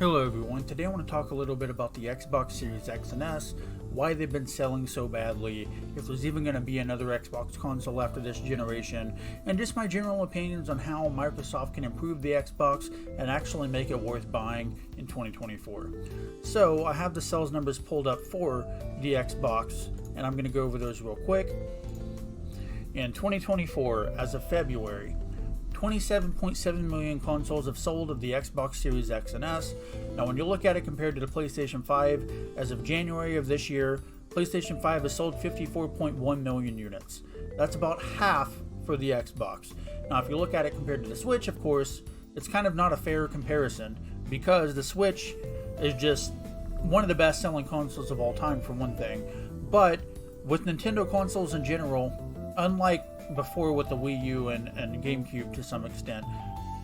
Hello everyone, today I want to talk a little bit about the Xbox Series X and S, why they've been selling so badly, if there's even going to be another Xbox console after this generation, and just my general opinions on how Microsoft can improve the Xbox and actually make it worth buying in 2024. So I have the sales numbers pulled up for the Xbox, and I'm going to go over those real quick. In 2024, as of February, 27.7 million consoles have sold of the Xbox Series X and S. Now when you look at it compared to the PlayStation 5, as of January of this year, PlayStation 5 has sold 54.1 million units. That's about half for the Xbox. Now if you look at it compared to the Switch, of course, it's kind of not a fair comparison because the Switch is just one of the best selling consoles of all time for one thing. But with Nintendo consoles in general, unlike before with the Wii U and GameCube to some extent,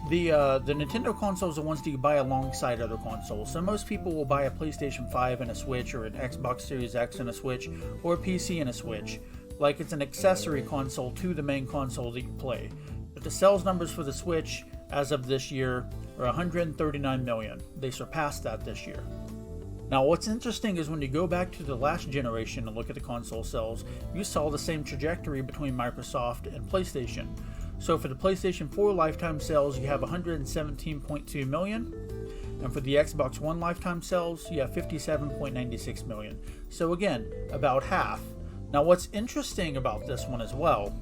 the Nintendo consoles are ones that you buy alongside other consoles. So most people will buy a PlayStation 5 and a Switch, or an Xbox Series X and a Switch, or a PC and a Switch. Like it's an accessory console to the main console that you play. But the sales numbers for the Switch as of this year are 139 million. They surpassed that this year. Now what's interesting is when you go back to the last generation and look at the console sales, you saw the same trajectory between Microsoft and PlayStation. So for the PlayStation 4 lifetime sales, you have 117.2 million, and for the Xbox One lifetime sales, you have 57.96 million. So again, about half. Now what's interesting about this one as well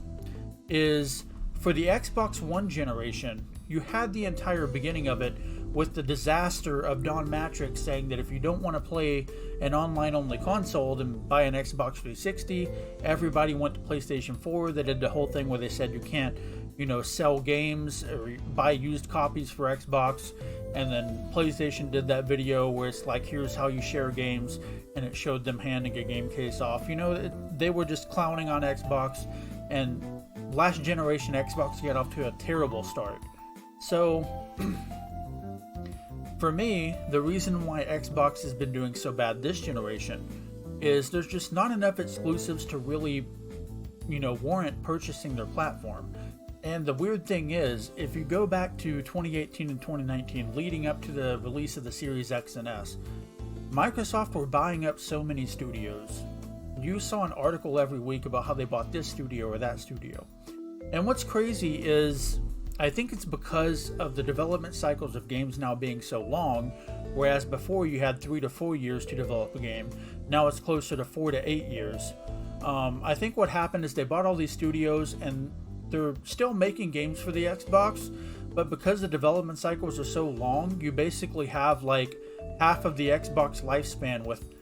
is for the Xbox One generation, you had the entire beginning of it with the disaster of Don Matrix saying that if you don't want to play an online-only console, then buy an Xbox 360. Everybody went to PlayStation 4. They did the whole thing where they said you can't, sell games or buy used copies for Xbox. And then PlayStation did that video where it's like, here's how you share games, and it showed them handing a game case off. They were just clowning on Xbox, and last generation Xbox got off to a terrible start. So for me, the reason why Xbox has been doing so bad this generation is there's just not enough exclusives to really, warrant purchasing their platform. And the weird thing is, if you go back to 2018 and 2019, leading up to the release of the Series X and S, Microsoft were buying up so many studios. You saw an article every week about how they bought this studio or that studio. And what's crazy is, I think it's because of the development cycles of games now being so long, whereas before you had 3 to 4 years to develop a game. Now it's closer to 4 to 8 years. I think what happened is they bought all these studios and they're still making games for the Xbox, but because the development cycles are so long, you basically have like half of the Xbox lifespan with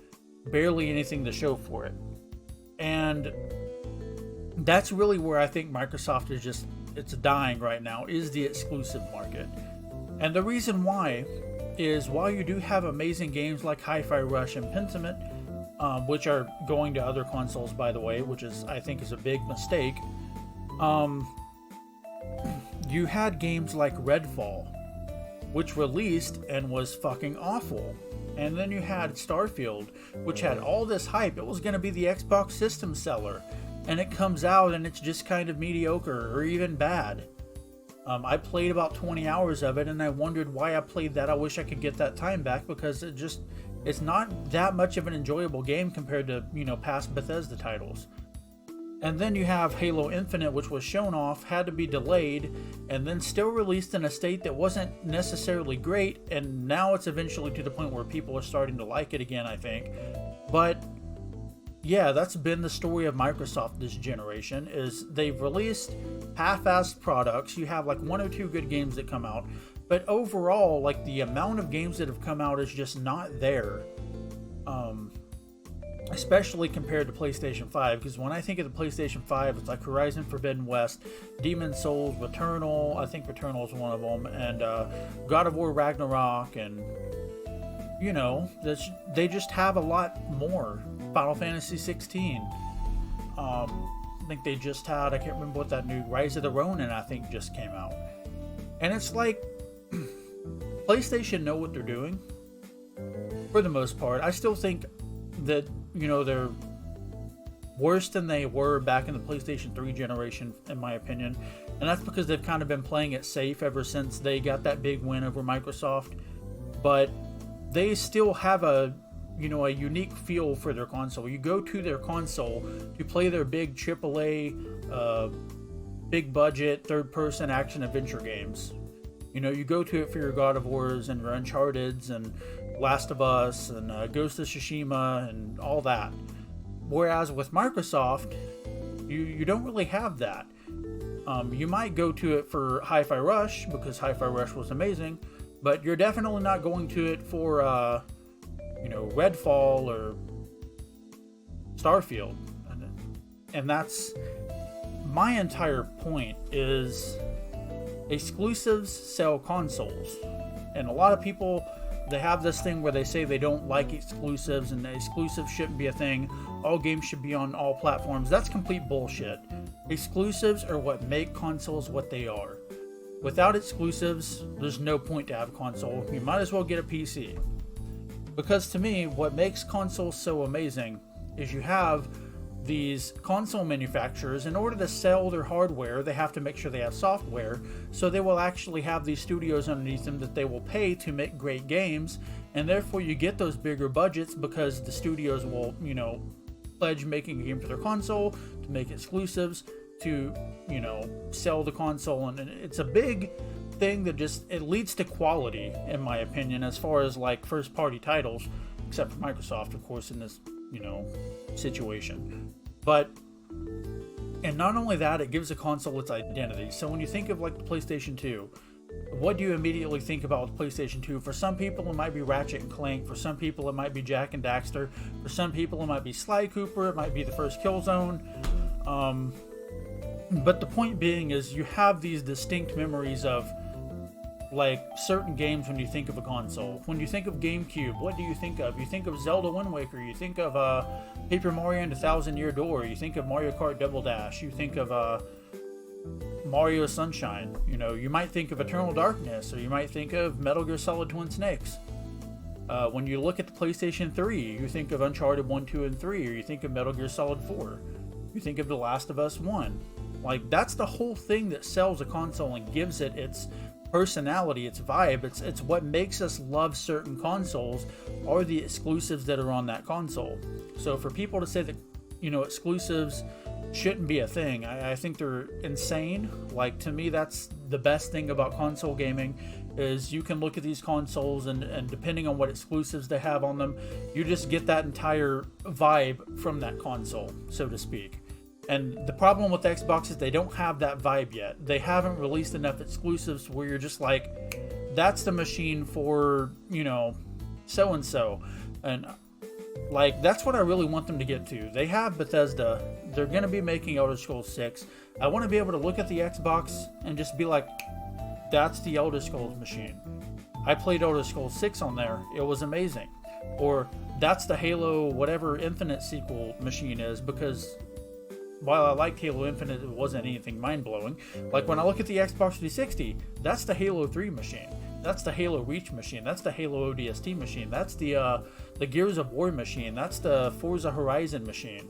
barely anything to show for it. And that's really where I think Microsoft is just, it's dying right now, is the exclusive market. And the reason why is, while you do have amazing games like Hi-Fi Rush and Pentiment, which are going to other consoles by the way, which is, I think, is a big mistake, you had games like Redfall, which released and was fucking awful. And then you had Starfield, which had all this hype. It was going to be the Xbox system seller. And it comes out and it's just kind of mediocre or even bad. I played about 20 hours of it and I wondered why I played that. I wish I could get that time back because it's not that much of an enjoyable game compared to, past Bethesda titles. And then you have Halo Infinite, which was shown off, had to be delayed, and then still released in a state that wasn't necessarily great, and now it's eventually to the point where people are starting to like it again, I think. But yeah, that's been the story of Microsoft this generation, is they've released half-assed products. You have like 1 or 2 good games that come out, but overall, like, the amount of games that have come out is just not there. Especially compared to PlayStation 5, because when I think of the PlayStation 5, it's like Horizon Forbidden West, Demon's Souls, Returnal, I think Returnal is one of them, and God of War Ragnarok, and they just have a lot more. Final Fantasy 16. I think they just had, I can't remember what that new Rise of the Ronin I think just came out. And it's like, PlayStation know what they're doing for the most part. I still think that, they're worse than they were back in the PlayStation 3 generation, in my opinion. And that's because they've kind of been playing it safe ever since they got that big win over Microsoft. But they still have a unique feel for their console. You go to their console to play their big AAA, big budget, third-person action adventure games. You go to it for your God of Wars and your Uncharted's and Last of Us and Ghost of Tsushima and all that. Whereas with Microsoft, you don't really have that. You might go to it for Hi-Fi Rush because Hi-Fi Rush was amazing, but you're definitely not going to it for Redfall or Starfield. And that's my entire point, is exclusives sell consoles. And a lot of people, they have this thing where they say they don't like exclusives and exclusives shouldn't be a thing. All games should be on all platforms. That's complete bullshit. Exclusives are what make consoles what they are. Without exclusives, there's no point to have a console. You might as well get a PC. Because to me, what makes consoles so amazing is you have these console manufacturers, in order to sell their hardware, they have to make sure they have software, so they will actually have these studios underneath them that they will pay to make great games, and therefore you get those bigger budgets because the studios will, pledge making a game for their console, to make exclusives, to, sell the console, and it's a big thing that it leads to quality, in my opinion, as far as like first party titles, except for Microsoft, of course, in this situation. And not only that, it gives a console its identity. So when you think of like the PlayStation 2, what do you immediately think about with PlayStation 2? For some people it might be Ratchet and Clank, for some people it might be Jak and Daxter, for some people it might be Sly Cooper, it might be the first Killzone. But the point being is you have these distinct memories of like certain games when you think of a console. When you think of GameCube, what do you think of? You think of Zelda Wind Waker, you think of Paper Mario and the Thousand Year Door, you think of Mario Kart Double Dash, you think of Mario Sunshine, you might think of Eternal Darkness, or you might think of Metal Gear Solid Twin Snakes. When you look at the PlayStation 3, you think of Uncharted 1, 2, and 3, or you think of Metal Gear Solid 4. You think of The Last of Us 1. Like, that's the whole thing that sells a console and gives it its personality, its vibe. It's what makes us love certain consoles are the exclusives that are on that console. So for people to say that, exclusives shouldn't be a thing, I think they're insane. Like, to me, that's the best thing about console gaming, is you can look at these consoles and depending on what exclusives they have on them, you just get that entire vibe from that console, so to speak. And the problem with Xbox is they don't have that vibe yet. They haven't released enough exclusives where you're just like, that's the machine for, so-and-so. And, like, that's what I really want them to get to. They have Bethesda. They're going to be making Elder Scrolls 6. I want to be able to look at the Xbox and just be like, that's the Elder Scrolls machine. I played Elder Scrolls 6 on there. It was amazing. Or, that's the Halo whatever Infinite sequel machine is, because while I liked Halo Infinite, it wasn't anything mind-blowing. Like, when I look at the Xbox 360, that's the Halo 3 machine. That's the Halo Reach machine. That's the Halo ODST machine. That's the Gears of War machine. That's the Forza Horizon machine.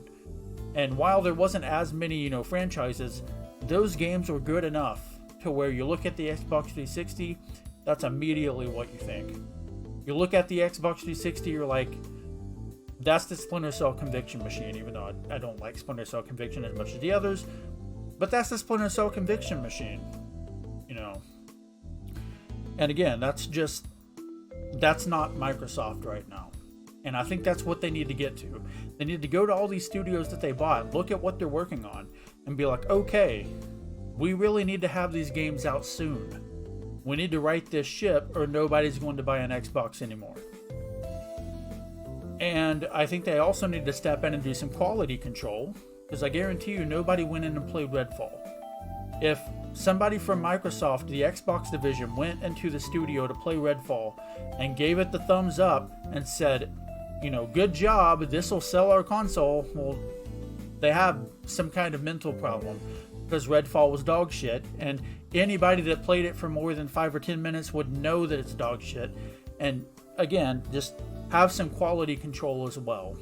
And while there wasn't as many, franchises, those games were good enough to where you look at the Xbox 360, that's immediately what you think. You look at the Xbox 360, you're like, that's the Splinter Cell Conviction machine, even though I don't like Splinter Cell Conviction as much as the others. But that's the Splinter Cell Conviction machine. And again, that's not Microsoft right now. And I think that's what they need to get to. They need to go to all these studios that they bought, look at what they're working on, and be like, okay, we really need to have these games out soon. We need to right this ship or nobody's going to buy an Xbox anymore. And I think they also need to step in and do some quality control, because I guarantee you nobody went in and played Redfall. If somebody from Microsoft, the Xbox division, went into the studio to play Redfall and gave it the thumbs up and said, good job, this will sell our console, well, they have some kind of mental problem, because Redfall was dog shit, and anybody that played it for more than 5 or 10 minutes would know that it's dog shit. And again, just have some quality control as well.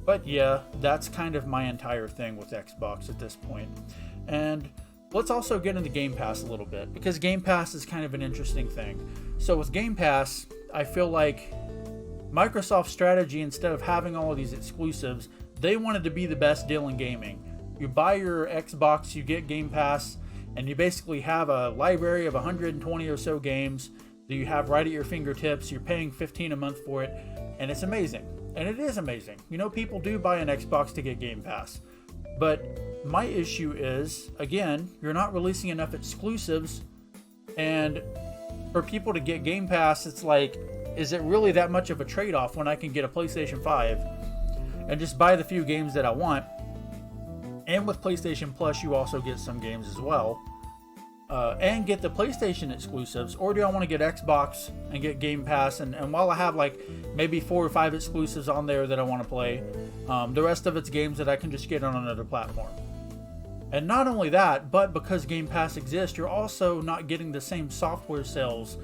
But yeah, that's kind of my entire thing with Xbox at this point. And let's also get into Game Pass a little bit, because Game Pass is kind of an interesting thing. So with Game Pass, I feel like Microsoft's strategy, instead of having all of these exclusives, they wanted to be the best deal in gaming. You buy your Xbox, you get Game Pass, and you basically have a library of 120 or so games that you have right at your fingertips. You're paying $15 a month for it, and it's amazing. And it is amazing. You know, people do buy an Xbox to get Game Pass. But my issue is, again, you're not releasing enough exclusives, and for people to get Game Pass, it's like, is it really that much of a trade-off when I can get a PlayStation 5 and just buy the few games that I want? And with PlayStation Plus, you also get some games as well, and get the PlayStation exclusives. Or do I want to get Xbox and get Game Pass, and while I have like maybe 4 or 5 exclusives on there that I want to play, the rest of it's games that I can just get on another platform. And not only that, but because Game Pass exists, you're also not getting the same software sales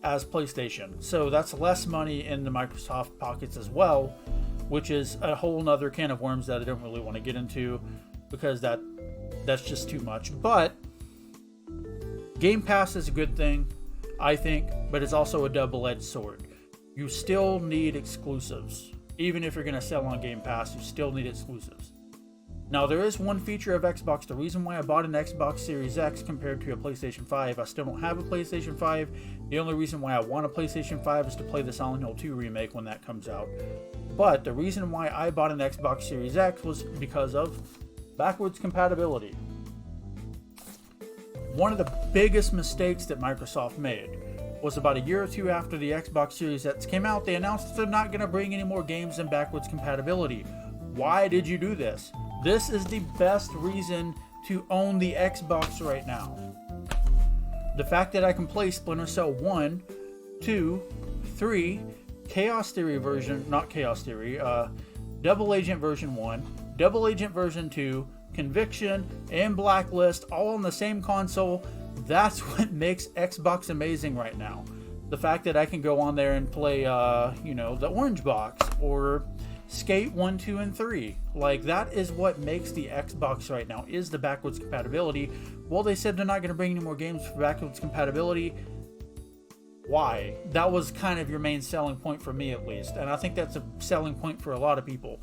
as PlayStation. So that's less money in the Microsoft pockets as well, which is a whole nother can of worms that I don't really want to get into, because that's just too much. But Game Pass is a good thing, I think, but it's also a double-edged sword. You still need exclusives. Even if you're going to sell on Game Pass, you still need exclusives. Now, there is one feature of Xbox. The reason why I bought an Xbox Series X compared to a PlayStation 5, I still don't have a PlayStation 5. The only reason why I want a PlayStation 5 is to play the Silent Hill 2 remake when that comes out. But the reason why I bought an Xbox Series X was because of backwards compatibility. One of the biggest mistakes that Microsoft made was about a year or two after the Xbox Series X came out, they announced that they're not going to bring any more games in backwards compatibility. Why did you do this? This is the best reason to own the Xbox right now. The fact that I can play Splinter Cell 1, 2, 3, Chaos Theory version, not Chaos Theory, Double Agent version 1, Double Agent version 2, Conviction, and Blacklist all on the same console, that's what makes Xbox amazing right now. The fact that I can go on there and play, the Orange Box, or Skate 1, 2, and 3. Like, that is what makes the Xbox right now, is the backwards compatibility. Well, they said they're not going to bring any more games for backwards compatibility. Why? That was kind of your main selling point for me, at least. And I think that's a selling point for a lot of people.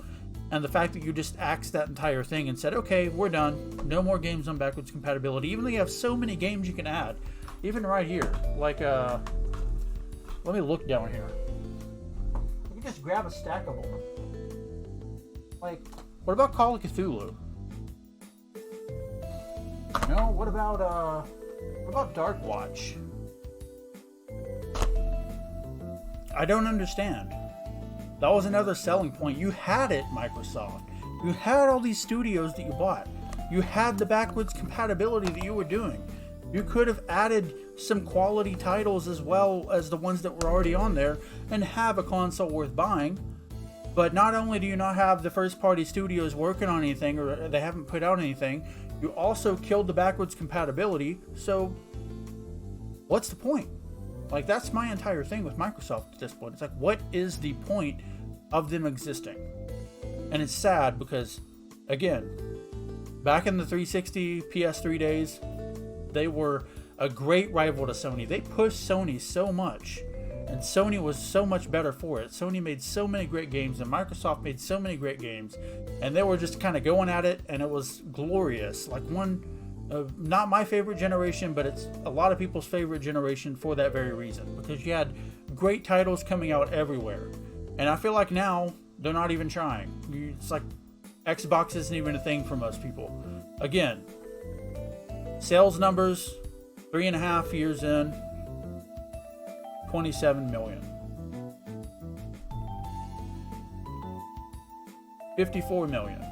And the fact that you just axed that entire thing and said, okay, we're done. No more games on backwards compatibility. Even though you have so many games you can add. Even right here. Like, let me look down here. You can just grab a stack of them. Like, what about Call of Cthulhu? No, what about Dark Watch? I don't understand. That was another selling point. You had it, Microsoft. You had all these studios that you bought. You had the backwards compatibility that you were doing. You could have added some quality titles as well as the ones that were already on there and have a console worth buying. But not only do you not have the first-party studios working on anything, or they haven't put out anything, you also killed the backwards compatibility. So what's the point? Like, that's my entire thing with Microsoft at this point. It's like, what is the point of them existing? And it's sad because, again, back in the 360 PS3 days, they were a great rival to Sony. They pushed Sony so much, and Sony was so much better for it. Sony made so many great games, and Microsoft made so many great games, and they were just kind of going at it, and it was glorious. Like, not my favorite generation, but it's a lot of people's favorite generation for that very reason, because you had great titles coming out everywhere. And I feel like now they're not even trying. It's like Xbox isn't even a thing for most people. Again, sales numbers, 3.5 years in, 27 million. 54 million.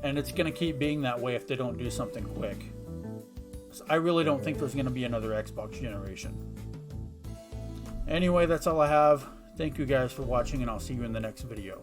And it's going to keep being that way if they don't do something quick. So I really don't think there's going to be another Xbox generation. Anyway, that's all I have. Thank you guys for watching, and I'll see you in the next video.